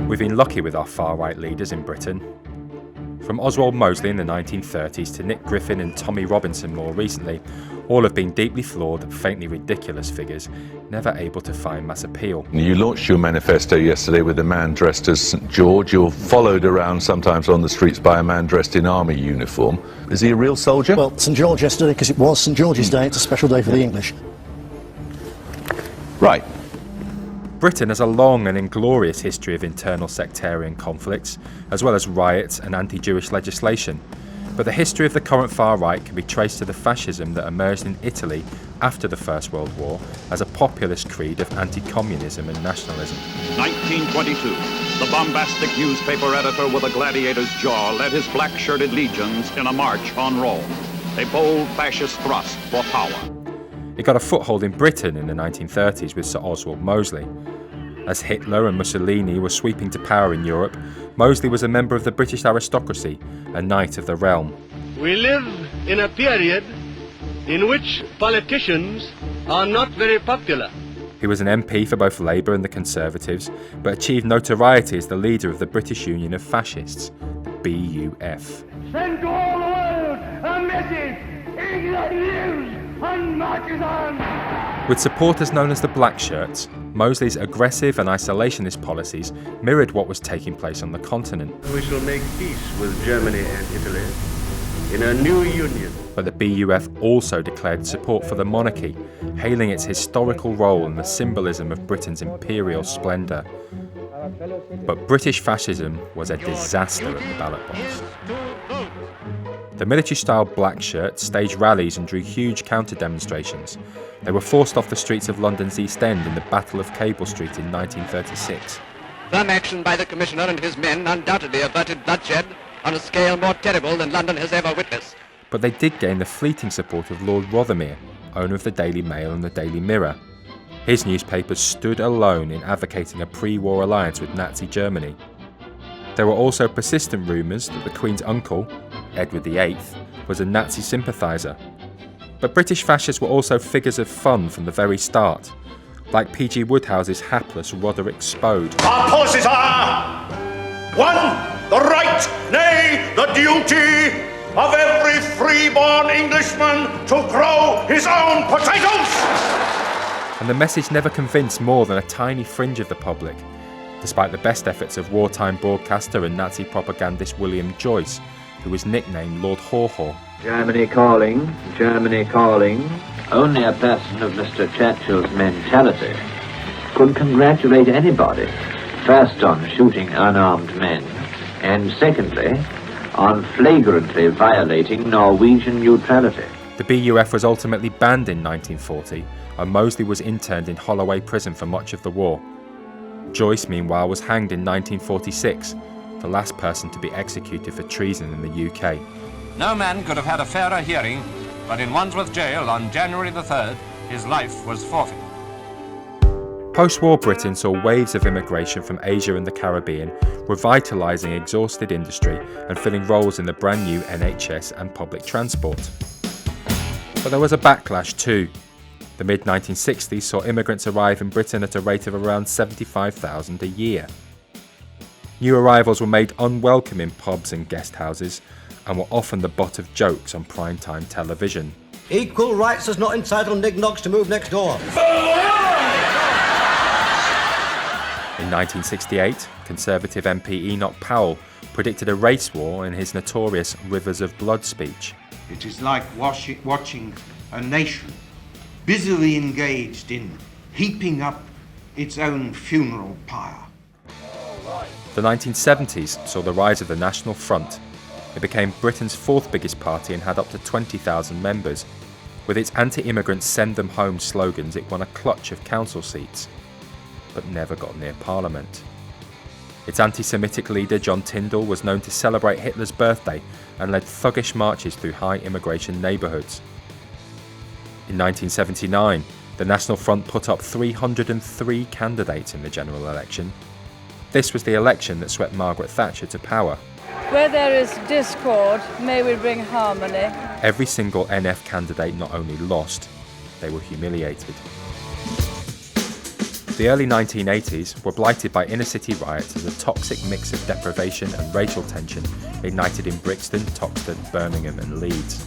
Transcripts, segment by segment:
We've been lucky with our far-right leaders in Britain. From Oswald Mosley in the 1930s to Nick Griffin and Tommy Robinson more recently, all have been deeply flawed, faintly ridiculous figures, never able to find mass appeal. You launched your manifesto yesterday with a man dressed as St. George. You're followed around sometimes on the streets by a man dressed in army uniform. Is he a real soldier? Well, St. George yesterday, because it was St. George's Day, it's a special day for the English. Right. Britain has a long and inglorious history of internal sectarian conflicts, as well as riots and anti-Jewish legislation. But the history of the current far right can be traced to the fascism that emerged in Italy after the First World War as a populist creed of anti-communism and nationalism. 1922, the bombastic newspaper editor with a gladiator's jaw led his black-shirted legions in a march on Rome, a bold fascist thrust for power. It got a foothold in Britain in the 1930s with Sir Oswald Mosley. As Hitler and Mussolini were sweeping to power in Europe, Mosley was a member of the British aristocracy, a knight of the realm. We live in a period in which politicians are not very popular. He was an MP for both Labour and the Conservatives, but achieved notoriety as the leader of the British Union of Fascists, the BUF. Send to all the world a message. England lives and marches on. With supporters known as the Blackshirts, Mosley's aggressive and isolationist policies mirrored what was taking place on the continent. We shall make peace with Germany and Italy in a new union. But the BUF also declared support for the monarchy, hailing its historical role and the symbolism of Britain's imperial splendour. But British fascism was a disaster at the ballot box. The military-style Blackshirts staged rallies and drew huge counter-demonstrations. They were forced off the streets of London's East End in the Battle of Cable Street in 1936. Firm action by the Commissioner and his men undoubtedly averted bloodshed on a scale more terrible than London has ever witnessed. But they did gain the fleeting support of Lord Rothermere, owner of the Daily Mail and the Daily Mirror. His newspapers stood alone in advocating a pre-war alliance with Nazi Germany. There were also persistent rumours that the Queen's uncle, Edward VIII, was a Nazi sympathiser. But British fascists were also figures of fun from the very start, like P.G. Woodhouse's hapless Roderick Spode. Our policies are 1. The right, nay, the duty of every free-born Englishman to grow his own potatoes! And the message never convinced more than a tiny fringe of the public, despite the best efforts of wartime broadcaster and Nazi propagandist William Joyce, who was nicknamed Lord Haw-Haw. Germany calling, Germany calling. Only a person of Mr. Churchill's mentality could congratulate anybody, first on shooting unarmed men, and secondly, on flagrantly violating Norwegian neutrality. The BUF was ultimately banned in 1940, and Mosley was interned in Holloway Prison for much of the war. Joyce, meanwhile, was hanged in 1946, the last person to be executed for treason in the UK. No man could have had a fairer hearing, but in Wandsworth Jail on January the 3rd, his life was forfeit. Post-war Britain saw waves of immigration from Asia and the Caribbean, revitalising exhausted industry and filling roles in the brand new NHS and public transport. But there was a backlash too. The mid-1960s saw immigrants arrive in Britain at a rate of around 75,000 a year. New arrivals were made unwelcome in pubs and guest houses, and were often the butt of jokes on primetime television. Equal rights does not entitle Nick Knox to move next door. In 1968, Conservative MP Enoch Powell predicted a race war in his notorious Rivers of Blood speech. It is like watching a nation busily engaged in heaping up its own funeral pyre. The 1970s saw the rise of the National Front. It became Britain's fourth biggest party and had up to 20,000 members. With its anti-immigrant send them home slogans, it won a clutch of council seats, but never got near Parliament. Its anti-Semitic leader, John Tyndall, was known to celebrate Hitler's birthday and led thuggish marches through high immigration neighbourhoods. In 1979, the National Front put up 303 candidates in the general election. This was the election that swept Margaret Thatcher to power. Where there is discord, may we bring harmony. Every single NF candidate not only lost, they were humiliated. The early 1980s were blighted by inner-city riots as a toxic mix of deprivation and racial tension ignited in Brixton, Toxteth, Birmingham and Leeds.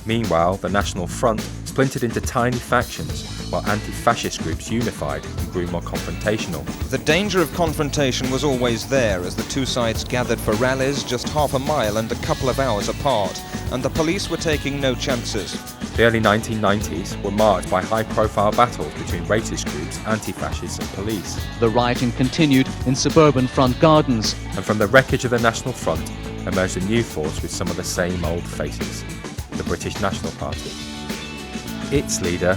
Meanwhile, the National Front splintered into tiny factions, while anti-fascist groups unified and grew more confrontational. The danger of confrontation was always there as the two sides gathered for rallies just half a mile and a couple of hours apart, and the police were taking no chances. The early 1990s were marked by high-profile battles between racist groups, anti-fascists and police. The rioting continued in suburban front gardens. And from the wreckage of the National Front emerged a new force with some of the same old faces, the British National Party. Its leader,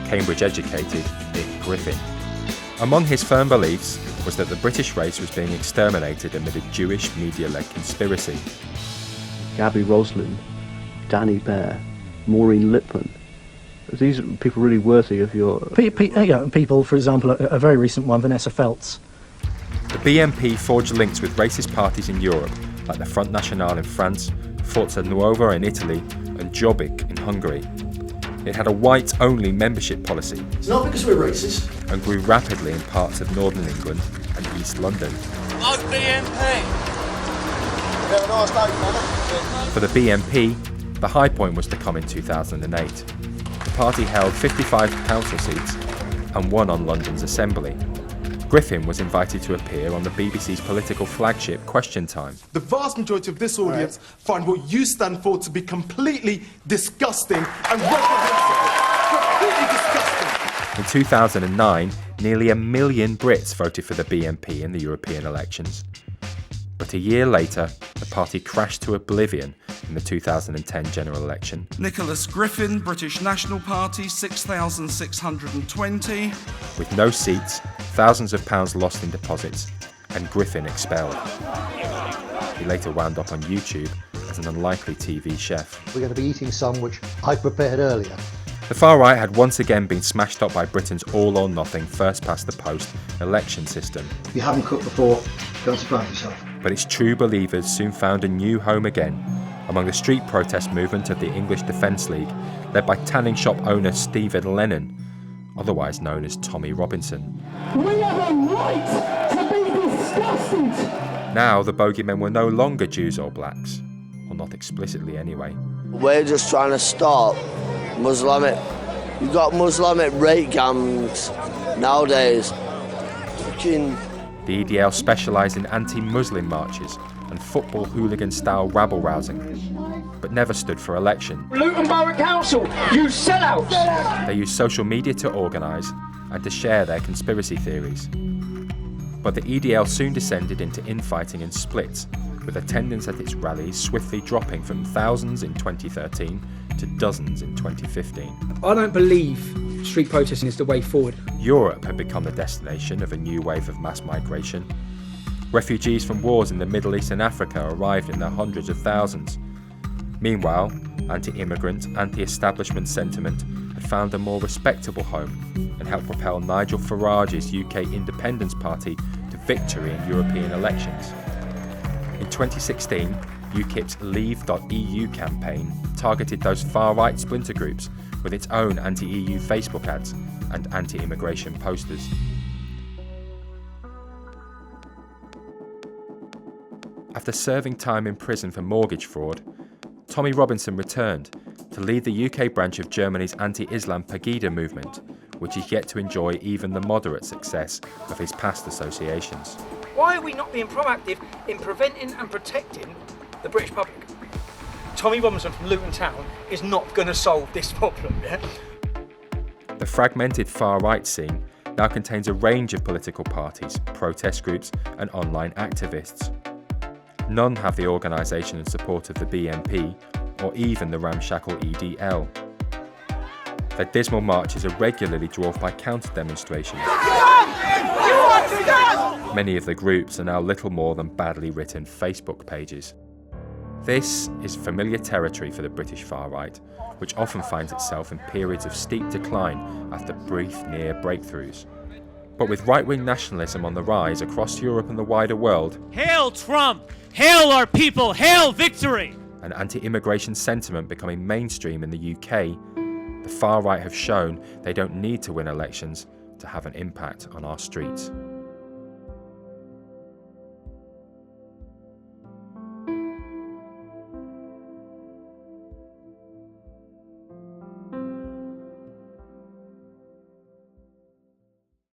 Cambridge-educated Dick Griffin. Among his firm beliefs was that the British race was being exterminated amid a Jewish media-led conspiracy. Gabby Roslin, Danny Bear, Maureen Lipman. These are people really worthy of your... People, for example, a very recent one, Vanessa Feltz. The BNP forged links with racist parties in Europe, like the Front National in France, Forza Nuova in Italy, and Jobbik in Hungary. It had a white-only membership policy. It's not because we're racist. And grew rapidly in parts of northern England and East London. Vote BNP! For the BNP, the high point was to come in 2008. The party held 55 council seats and won on London's Assembly. Griffin was invited to appear on the BBC's political flagship Question Time. The vast majority of this audience find what you stand for to be completely disgusting and reprehensible. Completely disgusting. In 2009, nearly 1 million Brits voted for the BNP in the European elections. But a year later, the party crashed to oblivion in the 2010 general election. Nicholas Griffin, British National Party, 6,620. With no seats, thousands of pounds lost in deposits, and Griffin expelled. He later wound up on YouTube as an unlikely TV chef. We're going to be eating some which I prepared earlier. The far right had once again been smashed up by Britain's all-or-nothing first-past-the-post election system. If you haven't cooked before, don't surprise yourself. But its true believers soon found a new home again among the street protest movement of the English Defence League, led by tanning shop owner Stephen Lennon, otherwise known as Tommy Robinson. We have a right to be disgusted! Now the bogeymen were no longer Jews or blacks, or not explicitly anyway. We're just trying to stop Muslimic. You've got Muslimic rape gangs nowadays. The EDL specialised in anti-Muslim marches and football hooligan-style rabble-rousing, but never stood for election. Luton Borough Council, you sellouts! They used social media to organise and to share their conspiracy theories. But the EDL soon descended into infighting and splits, with attendance at its rallies swiftly dropping from thousands in 2013 to dozens in 2015. I don't believe street protesting is the way forward. Europe had become the destination of a new wave of mass migration. Refugees from wars in the Middle East and Africa arrived in their hundreds of thousands. Meanwhile, anti-immigrant, anti-establishment sentiment had found a more respectable home and helped propel Nigel Farage's UK Independence Party to victory in European elections. In 2016, UKIP's Leave.eu campaign targeted those far-right splinter groups with its own anti-EU Facebook ads and anti-immigration posters. After serving time in prison for mortgage fraud, Tommy Robinson returned to lead the UK branch of Germany's anti-Islam Pegida movement, which is yet to enjoy even the moderate success of his past associations. Why are we not being proactive in preventing and protecting the British public? Tommy Robinson from Luton Town is not going to solve this problem, yeah? The fragmented far-right scene now contains a range of political parties, protest groups and online activists. None have the organisation and support of the BNP or even the ramshackle EDL. Their dismal marches are regularly dwarfed by counter-demonstrations. Many of the groups are now little more than badly written Facebook pages. This is familiar territory for the British far-right, which often finds itself in periods of steep decline after brief near breakthroughs. But with right-wing nationalism on the rise across Europe and the wider world, hail Trump! Hail our people! Hail victory! And anti-immigration sentiment becoming mainstream in the UK, the far-right have shown they don't need to win elections to have an impact on our streets.